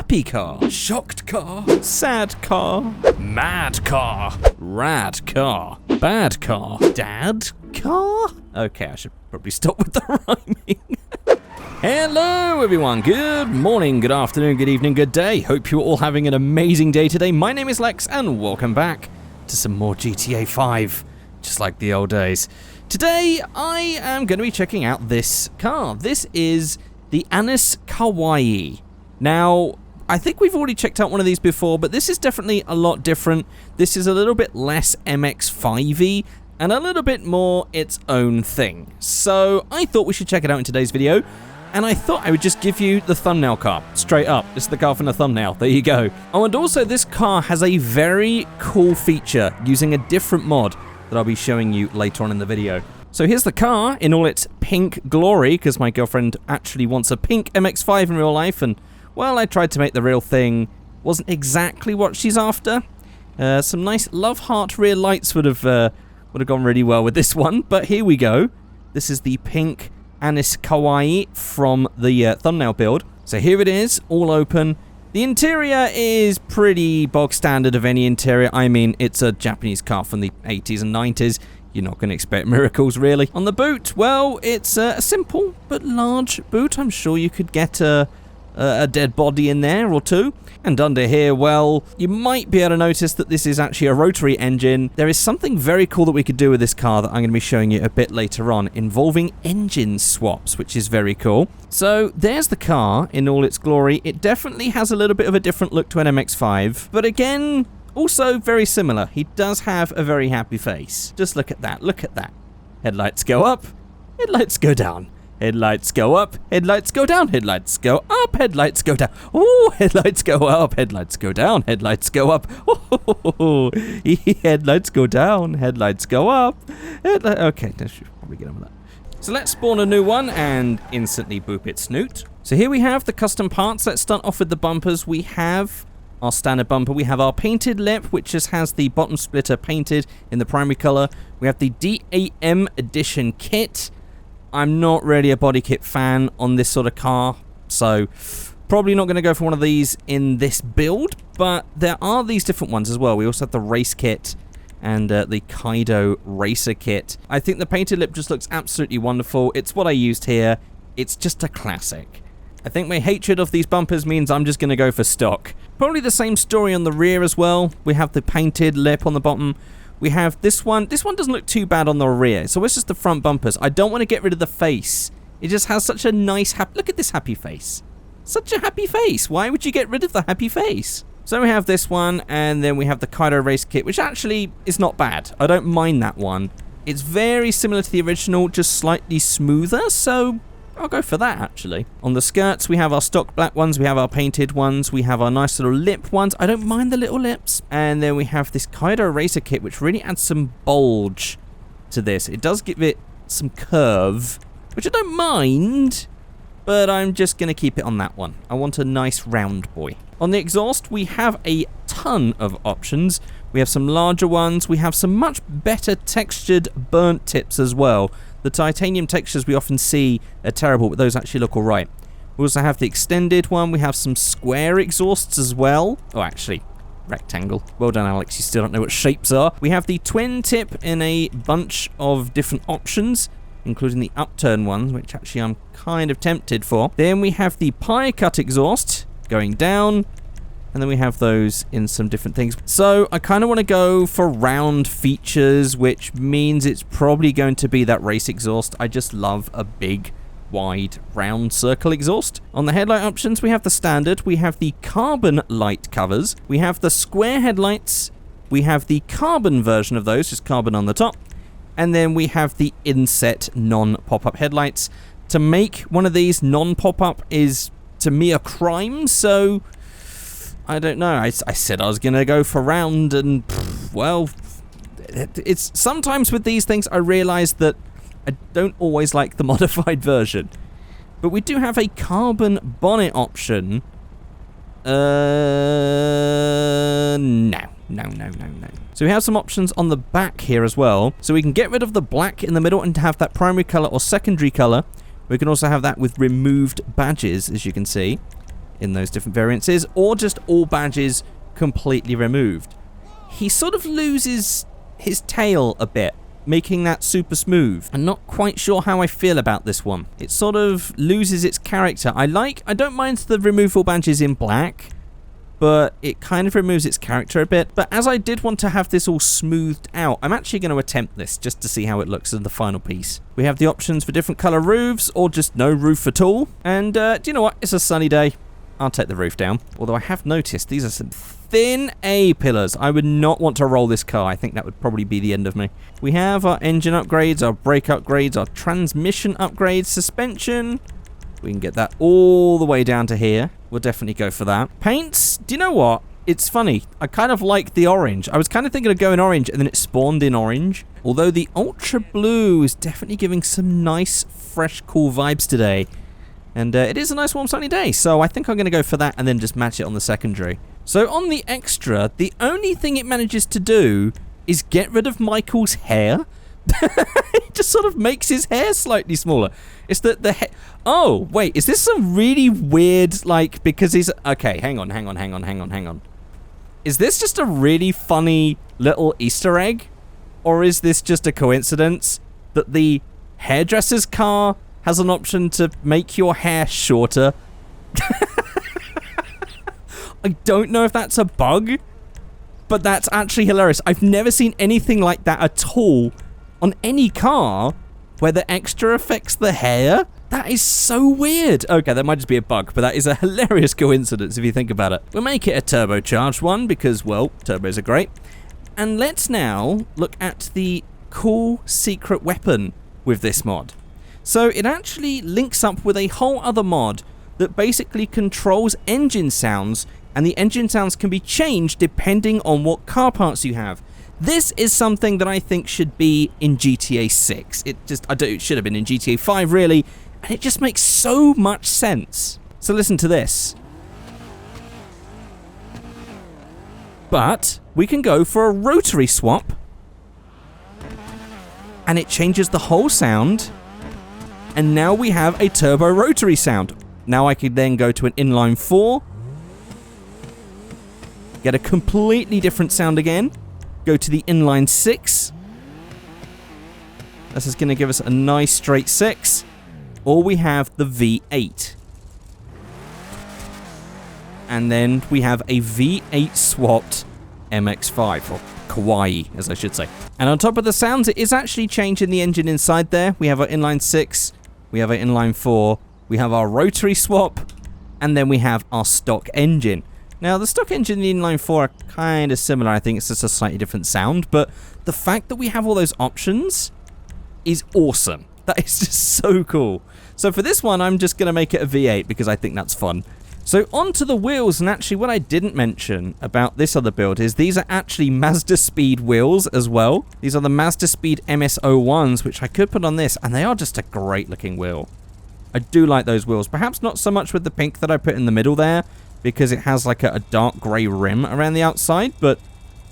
happy car, shocked car, sad car, mad car, rad car, bad car, dad car? Okay, I should probably stop with the rhyming. Hello everyone, good morning, good afternoon, good evening, good day. Hope you're all having an amazing day today. My name is Lex and welcome back to some more GTA 5, just like the old days. Today I am going to be checking out this car. This is the Annis Kawaii. Now, I think we've already checked out one of these before, but this is definitely a lot different. This is a little bit less MX-5-y and a little bit more its own thing. So I thought we should check it out in today's video. And I thought I would just give you the thumbnail car, straight up. This is the car from the thumbnail, there you go. Oh, and also this car has a very cool feature using a different mod that I'll be showing you later on in the video. So here's the car in all its pink glory, because my girlfriend actually wants a pink MX-5 in real life, and, well, I tried to make the real thing. Wasn't exactly what she's after. Some nice love heart rear lights would have gone really well with this one, but here we go. This is the pink Annis Kawaii from the thumbnail build. So here it is, all open. The interior is pretty bog standard of any interior. I mean, it's a Japanese car from the 80s and 90s. You're not going to expect miracles, really. On the boot, well, it's a simple but large boot. I'm sure you could get a dead body in there or two. And under here, well, you might be able to notice that this is actually a rotary engine. There is something very cool that we could do with this car that I'm going to be showing you a bit later on, involving engine swaps, which is very cool. So there's the car in all its glory. It definitely has a little bit of a different look to an MX-5, but again, also very similar. He does have a very happy face. Just look at that, look at that. Headlights go up, headlights go down. Headlights go up, headlights go down, headlights go up, headlights go down. Oh, headlights go up, headlights go down, headlights go up. Oh, headlights go down, headlights go up. Okay, I should probably get on with that. So let's spawn a new one and instantly boop its snoot. So here we have the custom parts. Let's start off with the bumpers. We have our standard bumper. We have our painted lip, which just has the bottom splitter painted in the primary color. We have the DAM edition kit. I'm not really a body kit fan on this sort of car, so probably not going to go for one of these in this build, but there are these different ones as well. We also have the race kit and the Kaido racer kit. I think the painted lip just looks absolutely wonderful. It's what I used here. It's just a classic. I think my hatred of these bumpers means I'm just going to go for stock. Probably the same story on the rear as well. We have the painted lip on the bottom. We have this one. This one doesn't look too bad on the rear, so it's just the front bumpers. I don't want to get rid of the face. It just has such a nice, look at this happy face. Such a happy face. Why would you get rid of the happy face? So we have this one, and then we have the Kaido race kit, which actually is not bad. I don't mind that one. It's very similar to the original, just slightly smoother, so I'll go for that, actually. On the skirts, we have our stock black ones, we have our painted ones, we have our nice little lip ones. I don't mind the little lips. And then we have this Kaido racer kit, which really adds some bulge to this. It does give it some curve, which I don't mind, but I'm just going to keep it on that one. I want a nice round boy. On the exhaust, we have a ton of options. We have some larger ones. We have some much better textured burnt tips as well. The titanium textures we often see are terrible, but those actually look alright. We also have the extended one. We have some square exhausts as well. Oh, actually, rectangle. Well done, Alex. You still don't know what shapes are. We have the twin tip in a bunch of different options, including the upturn ones, which actually I'm kind of tempted for. Then we have the pie cut exhaust going down. And then we have those in some different things. So I kind of want to go for round features, which means it's probably going to be that race exhaust. I just love a big, wide, round circle exhaust. On the headlight options, we have the standard. We have the carbon light covers. We have the square headlights. We have the carbon version of those, just carbon on the top. And then we have the inset non-pop-up headlights. To make one of these non-pop-up is, to me, a crime, so I don't know. I said I was going to go for round, and, well, it's sometimes with these things I realize that I don't always like the modified version. But we do have a carbon bonnet option. No. So we have some options on the back here as well. So we can get rid of the black in the middle and have that primary color or secondary color. We can also have that with removed badges, as you can see. in those different variances, or just all badges completely removed. He sort of loses his tail a bit, making that super smooth. I'm not quite sure how I feel about this one. It sort of loses its character. I don't mind the removal badges in black, but it kind of removes its character a bit. But as I did want to have this all smoothed out, I'm actually going to attempt this just to see how it looks in the final piece. We have the options for different color roofs or just no roof at all. And do you know what? It's a sunny day. I'll take the roof down. Although I have noticed these are some thin A-pillars. I would not want to roll this car. I think that would probably be the end of me. We have our engine upgrades, our brake upgrades, our transmission upgrades, suspension. We can get that all the way down to here. We'll definitely go for that. Paints, do you know what? It's funny. I kind of like the orange. I was kind of thinking of going orange, and then it spawned in orange. Although the ultra blue is definitely giving some nice, fresh, cool vibes today. And it is a nice, warm, sunny day. So I think I'm going to go for that and then just match it on the secondary. So on the extra, the only thing it manages to do is get rid of Michael's hair. It just sort of makes his hair slightly smaller. It's that the hair... Oh, wait, is this some really weird, like, because he's... Okay, hang on. Is this just a really funny little Easter egg? Or is this just a coincidence that the hairdresser's car has an option to make your hair shorter? I don't know if that's a bug, but that's actually hilarious. I've never seen anything like that at all on any car where the extra affects the hair. That is so weird. Okay, that might just be a bug, but that is a hilarious coincidence if you think about it. We'll make it a turbocharged one because, well, turbos are great. And let's now look at the cool secret weapon with this mod. So it actually links up with a whole other mod that basically controls engine sounds, and the engine sounds can be changed depending on what car parts you have. This is something that I think should be in GTA 6. It should have been in GTA 5, really, and it just makes so much sense. So listen to this. But we can go for a rotary swap, and it changes the whole sound, and now we have a turbo rotary sound. Now I could then go to an inline 4, get a completely different sound again, go to the inline 6. This is going to give us a nice straight 6. Or we have the V8. And then we have a V8 swapped MX-5, or Kawaii, as I should say. And on top of the sounds, it is actually changing the engine inside there. We have our inline 6, we have our inline 4, we have our rotary swap, and then we have our stock engine. Now, the stock engine and the inline 4 are kind of similar. I think it's just a slightly different sound, but the fact that we have all those options is awesome. That is just so cool. So for this one, I'm just going to make it a V8 because I think that's fun. So onto the wheels, and actually what I didn't mention about this other build is these are actually Mazda Speed wheels as well. These are the Mazda Speed MS-01s, which I could put on this, and they are just a great looking wheel. I do like those wheels. Perhaps not so much with the pink that I put in the middle there, because it has like a dark grey rim around the outside, but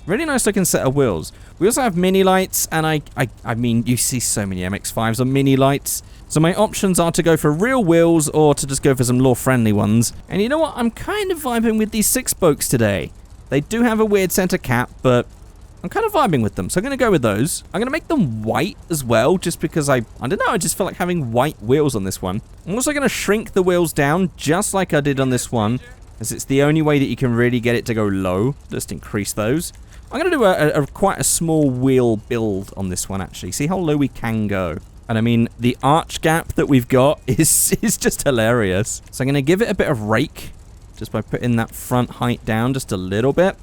really nice looking set of wheels. We also have mini lights, and I mean, you see so many MX-5s on mini lights. So my options are to go for real wheels or to just go for some law-friendly ones. And you know what? I'm kind of vibing with these 6-spokes today. They do have a weird center cap, but I'm kind of vibing with them. So I'm going to go with those. I'm going to make them white as well, just because I don't know, I just feel like having white wheels on this one. I'm also going to shrink the wheels down, just like I did on this one, as it's the only way that you can really get it to go low. Just increase those. I'm going to do quite a small wheel build on this one, actually. See how low we can go. And I mean, the arch gap that we've got is just hilarious. So I'm going to give it a bit of rake, just by putting that front height down just a little bit.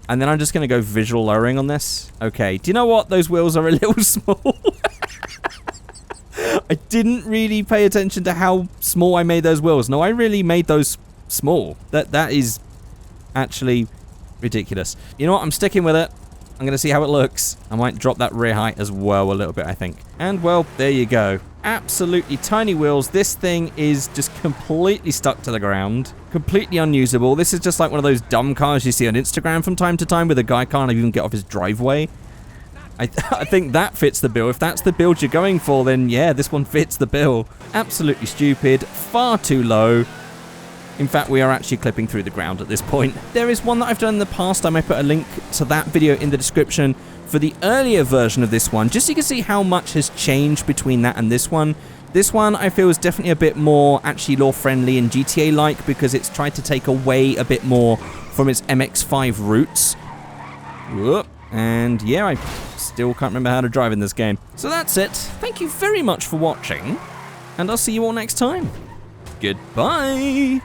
And then I'm just going to go visual lowering on this. Okay, do you know what? Those wheels are a little small. I didn't really pay attention to how small I made those wheels. No, I really made those small. That is actually ridiculous. You know what? I'm sticking with it. I'm going to see how it looks. I might drop that rear height as well a little bit, I think. And, well, there you go. Absolutely tiny wheels. This thing is just completely stuck to the ground. Completely unusable. This is just like one of those dumb cars you see on Instagram from time to time where the guy can't even get off his driveway. I think that fits the bill. If that's the build you're going for, then yeah, this one fits the bill. Absolutely stupid. Far too low. In fact, we are actually clipping through the ground at this point. There is one that I've done in the past. I may put a link to that video in the description for the earlier version of this one, just so you can see how much has changed between that and this one. This one, I feel, is definitely a bit more actually law-friendly and GTA-like because it's tried to take away a bit more from its MX-5 roots. Whoop. And yeah, I still can't remember how to drive in this game. So that's it. Thank you very much for watching, and I'll see you all next time. Goodbye.